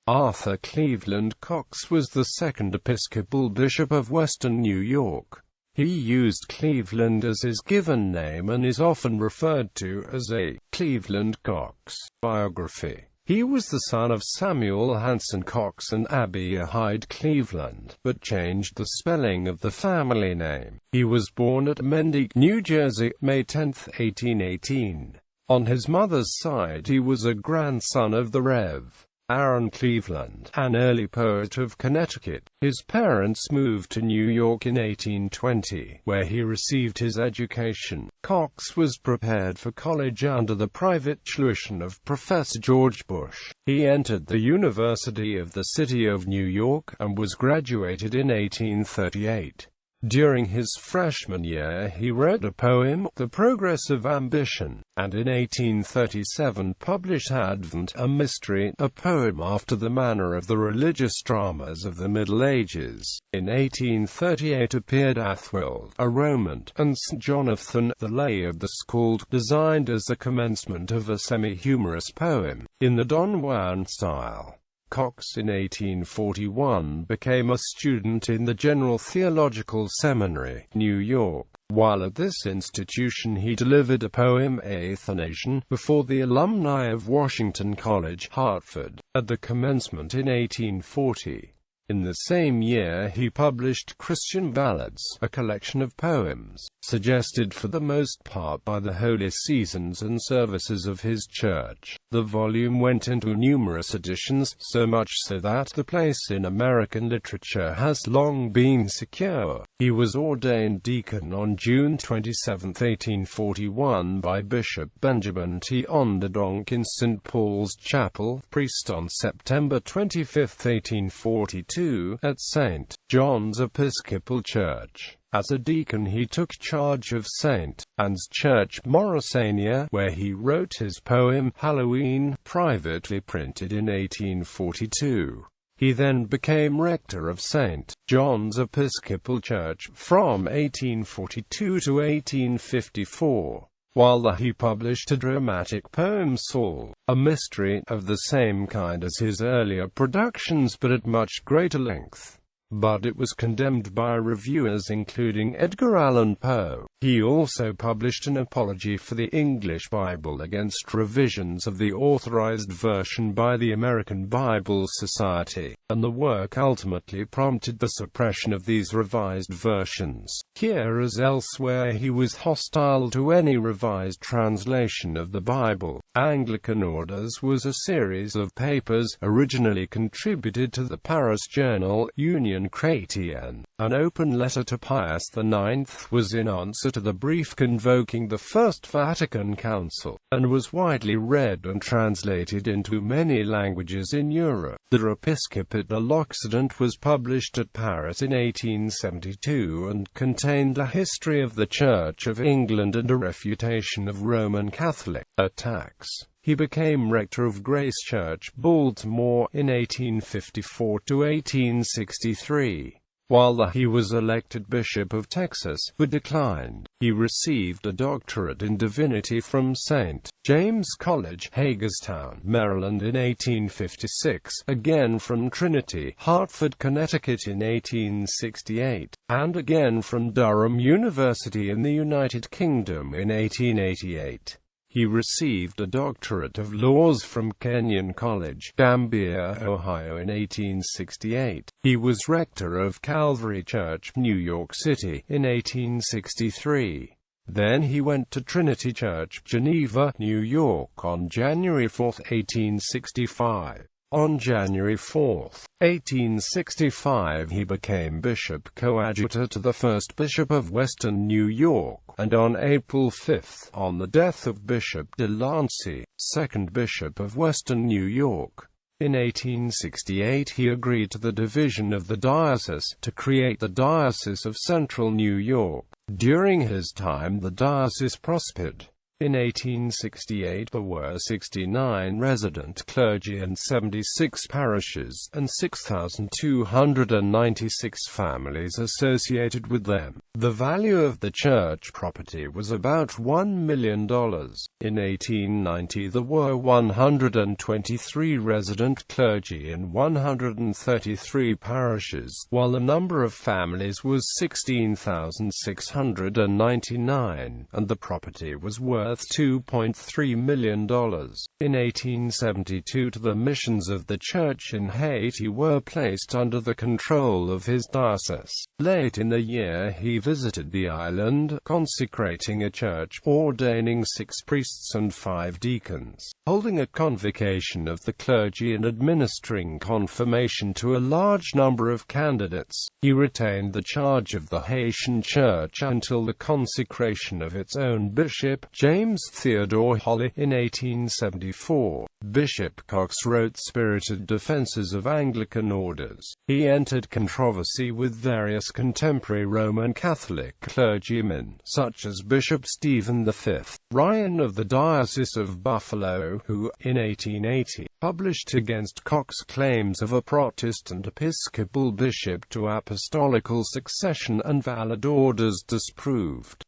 Arthur Cleveland Coxe was the second Episcopal bishop of Western New York. He used Cleveland as his given name and is often referred to as A.Cleveland Coxe. Biography. He was the son of Samuel Hanson Coxe and Abby Hyde Cleveland, but changed the spelling of the family name. He was born at Mendip, New Jersey, May 10, 1818. On his mother's side he was a grandson of the Rev. Aaron Cleveland, an early poet of Connecticut. His parents moved to New York in 1820, where he received his education. Coxe was prepared for college under the private tuition of Professor George Bush. He entered the University of the City of New York, and was graduated in 1838. During his freshman year he wrote a poem, The Progress of Ambition, and in 1837 published Advent, a Mystery, a poem after the manner of the religious dramas of the Middle Ages. In 1838 appeared Athwald, a Romant, and St. Jonathan, the Lay of the Scald, designed as the commencement of a semi-humorous poem, in the Don Juan style. Coxe in 1841 became a student in the General Theological Seminary, New York. While at this institution he delivered a poem, Athanasian, before the alumni of Washington College, Hartford, at the commencement in 1840. In the same year he published Christian Ballads, a collection of poems, suggested for the most part by the holy seasons and services of his church. The volume went into numerous editions, so much so that the place in American literature has long been secure. He was ordained deacon on June 27, 1841 by Bishop Benjamin T. Onderdonk in St. Paul's Chapel, priest on September 25, 1842. At St. John's Episcopal Church. As a deacon he took charge of St. Anne's Church, Morrisania, where he wrote his poem, Halloween, privately printed in 1842. He then became rector of St. John's Episcopal Church, from 1842 to 1854. While he published a dramatic poem, Saul, a mystery, of the same kind as his earlier productions but at much greater length. But it was condemned by reviewers including Edgar Allan Poe. He also published an apology for the English Bible against revisions of the authorized version by the American Bible Society, and the work ultimately prompted the suppression of these revised versions. Here as elsewhere he was hostile to any revised translation of the Bible. Anglican Orders was a series of papers, originally contributed to the Paris journal, Union Chrétienne. An open letter to Pius IX was in answer to the brief convoking the First Vatican Council, and was widely read and translated into many languages in Europe. The Episcopate de l'Occident was published at Paris in 1872 and contained a history of the Church of England and a refutation of Roman Catholic attacks. He became rector of Grace Church, Baltimore, in 1854 to 1863. While he was elected Bishop of Texas, but declined. He received a doctorate in divinity from St. James College, Hagerstown, Maryland in 1856, again from Trinity, Hartford, Connecticut in 1868, and again from Durham University in the United Kingdom in 1888. He received a doctorate of laws from Kenyon College, Gambia, Ohio in 1868. He was rector of Calvary Church, New York City, in 1863. Then he went to Trinity Church, Geneva, New York on January 4, 1865. On January 4, 1865 he became Bishop Coadjutor to the first Bishop of Western New York, and on April 5, on the death of Bishop Delancey, second Bishop of Western New York. In 1868 he agreed to the division of the diocese, to create the Diocese of Central New York. During his time the diocese prospered. In 1868 there were 69 resident clergy and 76 parishes, and 6,296 families associated with them. The value of the church property was about $1 million. In 1890 there were 123 resident clergy in 133 parishes, while the number of families was 16,699, and the property was worth $2.3 million. In 1872 the missions of the church in Haiti were placed under the control of his diocese. Late in the year he visited the island, consecrating a church, ordaining 6 priests and 5 deacons, holding a convocation of the clergy and administering confirmation to a large number of candidates. He retained the charge of the Haitian church until the consecration of its own bishop, James Theodore Holly, in 1874. Bishop Coxe wrote spirited defenses of Anglican orders. He entered controversy with various contemporary Roman Catholic clergymen, such as Bishop Stephen V. Ryan of the Diocese of Buffalo, who, in 1880, published against Coxe's claims of a Protestant Episcopal bishop to apostolical succession and valid orders disproved.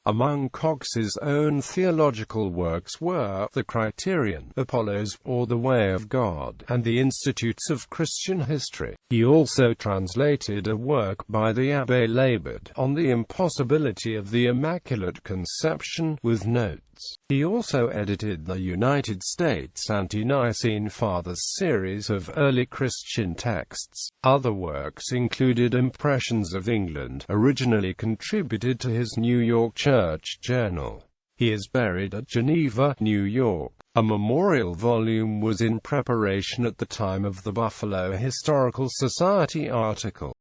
Among Coxe's own theological works were The Criterion, Apollos, or The Way of God, and the Institutes of Christian History. He also translated a work by the Abbé Laborde on the impossibility of the Immaculate Conception, with notes. He also edited the United States Ante-Nicene Fathers series of early Christian texts. Other works included Impressions of England, originally contributed to his New York Church Journal. He is buried at Geneva, New York. A memorial volume was in preparation at the time of the Buffalo Historical Society article.